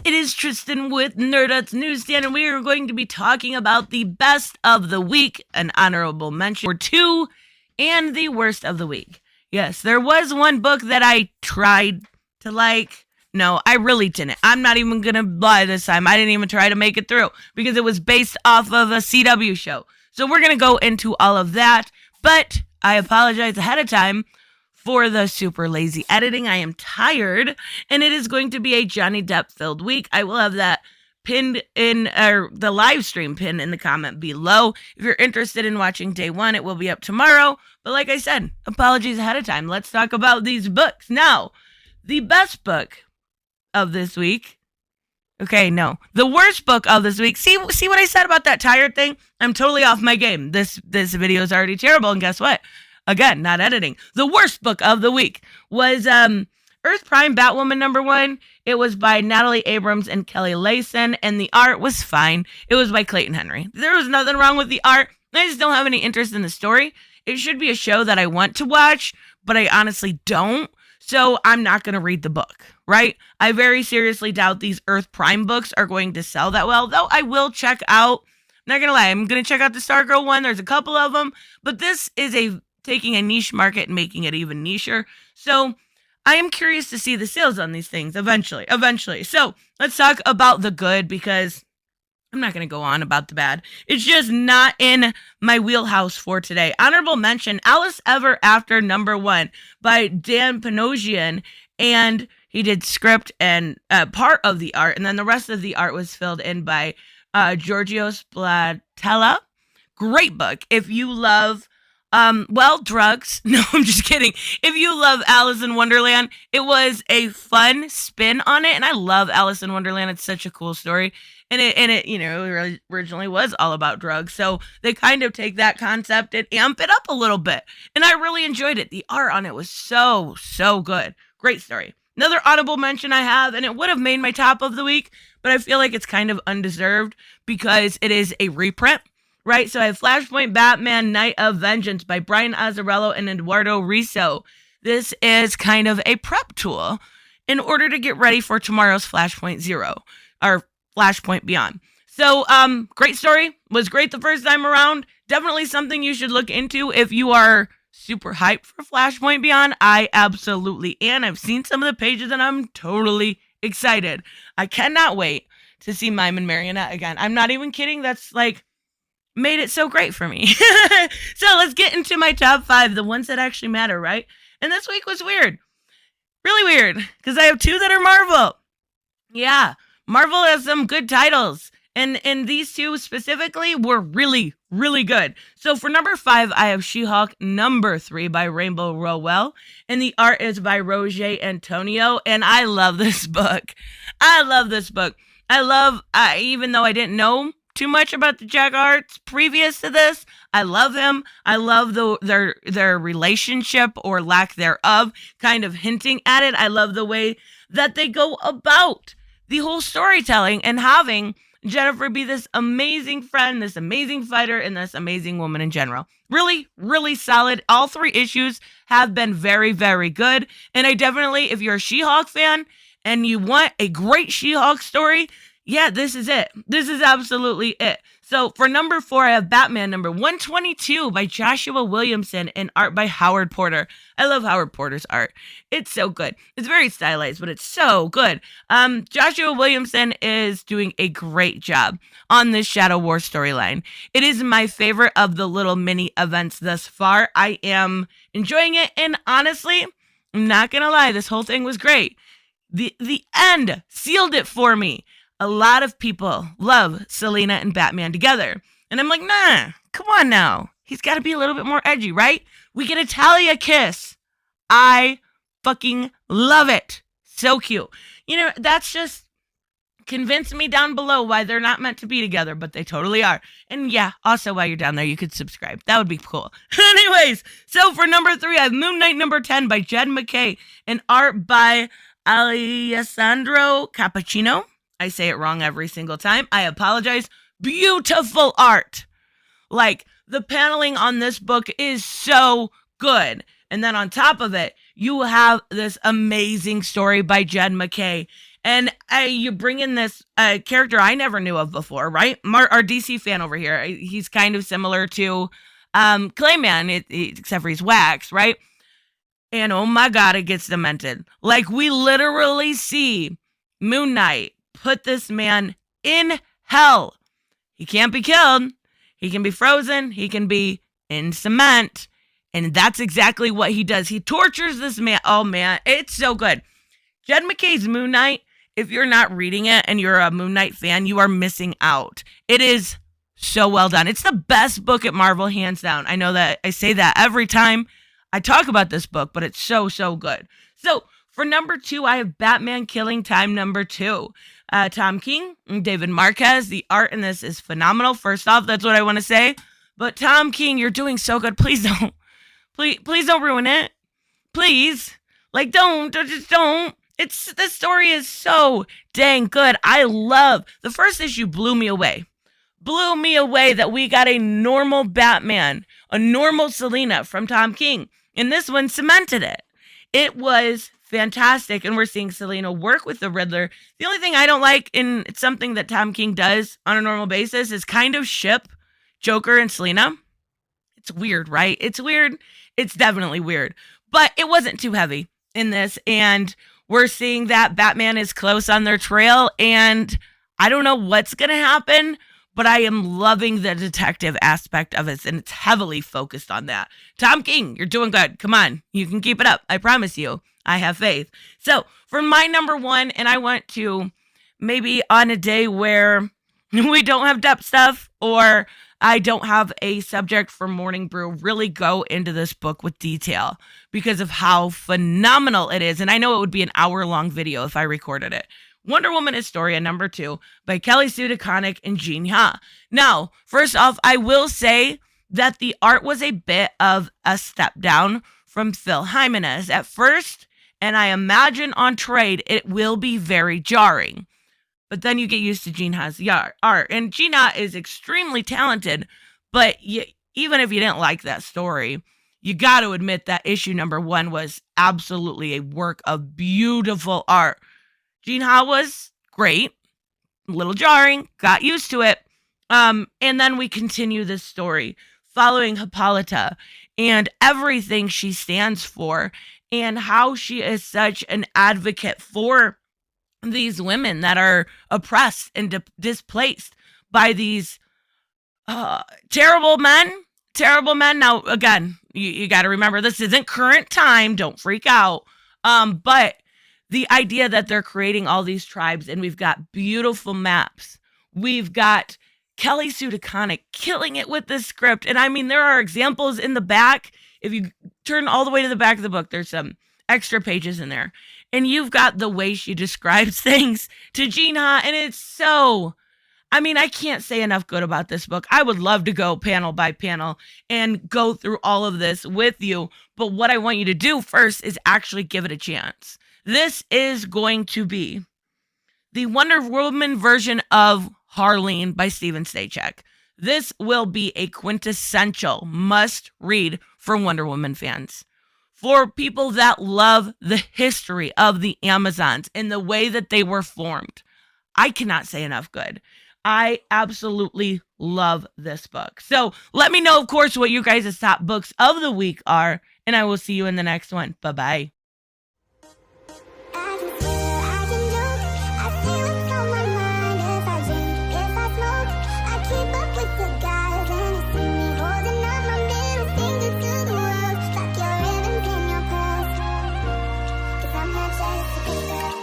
It is Tristan with Nerdut's Newsstand, and we are going to be talking about the best of the week, an honorable mention or two, and the worst of the week. Yes, there was one book that I tried to like. No, I really didn't. I'm not even going to lie this time. I didn't even try to make it through because it was based off of a CW show. So we're going to go into all of that, but I apologize ahead of time for the super lazy editing. I am tired, and it is going to be a Johnny Depp-filled week. I will have that pinned in, or the live stream pinned in the comment below. If you're interested in watching day one, it will be up tomorrow. But like I said, apologies ahead of time. Let's talk about these books. Now, the best book of this week. Okay, no. The worst book of this week. See what I said about that tired thing? I'm totally off my game. This video is already terrible, and guess what? Again, not editing. The worst book of the week was Earth Prime Batwoman #1. It was by Natalie Abrams and Kelly Layson, and the art was fine. It was by Clayton Henry. There was nothing wrong with the art. I just don't have any interest in the story. It should be a show that I want to watch, but I honestly don't. So I'm not going to read the book, right? I very seriously doubt these Earth Prime books are going to sell that well, though I will check out, not going to lie, I'm going to check out the Stargirl one. There's a couple of them, but this is taking a niche market and making it even nicher. So I am curious to see the sales on these things eventually. So let's talk about the good, because I'm not going to go on about the bad. It's just not in my wheelhouse for today. Honorable mention, Alice Ever After #1 by Dan Panosian, and he did script and part of the art, and then the rest of the art was filled in by Giorgio Splatella. Great book. If you love drugs. No, I'm just kidding. If you love Alice in Wonderland, it was a fun spin on it, and I love Alice in Wonderland. It's such a cool story, and it originally was all about drugs. So they kind of take that concept and amp it up a little bit, and I really enjoyed it. The art on it was so good. Great story. Another audible mention I have, and it would have made my top of the week, but I feel like it's kind of undeserved because it is a reprint. Right, so I have Flashpoint Batman Night of Vengeance by Brian Azzarello and Eduardo Riso. This is kind of a prep tool in order to get ready for tomorrow's Flashpoint Zero, or Flashpoint Beyond. So, great story. Was great the first time around. Definitely something you should look into if you are super hyped for Flashpoint Beyond. I absolutely am. I've seen some of the pages and I'm totally excited. I cannot wait to see Mime and Marionette again. I'm not even kidding. That's made it so great for me. So let's get into my top 5, the ones that actually matter, right? And this week was weird. Really weird, because I have 2 that are Marvel. Yeah, Marvel has some good titles, and these 2 specifically were really, really good. So for number 5, I have She-Hulk #3 by Rainbow Rowell, and the art is by Roger Antonio, and I love this book. Even though I didn't know too much about the Jag Arts previous to this, I love him. I love their relationship, or lack thereof, kind of hinting at it. I love the way that they go about the whole storytelling and having Jennifer be this amazing friend, this amazing fighter, and this amazing woman in general. Really, really solid. All 3 issues have been very, very good. And I definitely, if you're a She-Hulk fan and you want a great She-Hulk story, yeah, this is it. This is absolutely it. So for number 4, I have Batman #122 by Joshua Williamson and art by Howard Porter. I love Howard Porter's art. It's so good. It's very stylized, but it's so good. Joshua Williamson is doing a great job on this Shadow War storyline. It is my favorite of the little mini events thus far. I am enjoying it, and honestly, I'm not gonna lie, this whole thing was great. The end sealed it for me. A lot of people love Selina and Batman together. And I'm like, nah, come on now. He's got to be a little bit more edgy, right? We get a Talia kiss. I fucking love it. So cute. That's just convince me down below why they're not meant to be together, but they totally are. And yeah, also while you're down there, you could subscribe. That would be cool. Anyways, so for number 3, I have Moon Knight #10 by Jed McKay and art by Alessandro Cappuccino. I say it wrong every single time. I apologize. Beautiful art. The paneling on this book is so good. And then on top of it, you have this amazing story by Jed McKay. And you bring in this character I never knew of before, right? Our DC fan over here, he's kind of similar to Clayman, except for he's wax, right? And oh my God, it gets demented. Like, we literally see Moon Knight put this man in hell. He can't be killed. He can be frozen. He can be in cement. And that's exactly what he does. He tortures this man. Oh man, it's so good. Jed MacKay's Moon Knight, if you're not reading it and you're a Moon Knight fan, you are missing out. It is so well done. It's the best book at Marvel, hands down. I know that I say that every time I talk about this book, but it's so, so good. So for number 2, I have Batman Killing Time number 2. Tom King and David Marquez. The art in this is phenomenal. First off, that's what I want to say. But Tom King, you're doing so good. Please don't. Please don't ruin it. Please. Like, just don't. This story is so dang good. I love the first issue. Blew me away that we got a normal Batman, a normal Selina from Tom King, and this one cemented it. It was fantastic, and we're seeing Selina work with the Riddler. The only thing I don't like, and it's something that Tom King does on a normal basis, is kind of ship Joker and Selina. It's weird, right? It's weird. It's definitely weird, but it wasn't too heavy in this, and we're seeing that Batman is close on their trail, and I don't know what's going to happen, but I am loving the detective aspect of it, and it's heavily focused on that. Tom King, you're doing good. Come on. You can keep it up. I promise you. I have faith. So for my number 1, and I want to maybe on a day where we don't have depth stuff or I don't have a subject for Morning Brew, really go into this book with detail because of how phenomenal it is. And I know it would be an hour-long video if I recorded it. Wonder Woman Historia number 2 by Kelly Sue DeConnick and Jean Ha. Now, first off, I will say that the art was a bit of a step down from Phil Jimenez at first, and I imagine on trade it will be very jarring. But then you get used to Jean Ha's art. And Jean Ha is extremely talented, but even if you didn't like that story, you got to admit that issue number 1 was absolutely a work of beautiful art. Jean Ha was great, a little jarring, got used to it. And then we continue this story following Hippolyta and everything she stands for and how she is such an advocate for these women that are oppressed and displaced by these terrible men. Now, again, you got to remember, this isn't current time. Don't freak out. But the idea that they're creating all these tribes and we've got beautiful maps. We've got Kelly Sue DeConnick killing it with this script. And I mean, there are examples in the back. If you turn all the way to the back of the book, there's some extra pages in there. And you've got the way she describes things to Jean Ha. And it's so, I mean, I can't say enough good about this book. I would love to go panel by panel and go through all of this with you. But what I want you to do first is actually give it a chance. This is going to be the Wonder Woman version of Harleen by Steven Stachek. This will be a quintessential must read for Wonder Woman fans. For people that love the history of the Amazons and the way that they were formed. I cannot say enough good. I absolutely love this book. So let me know, of course, what you guys' top books of the week are, and I will see you in the next one. Bye-bye. I'm not just a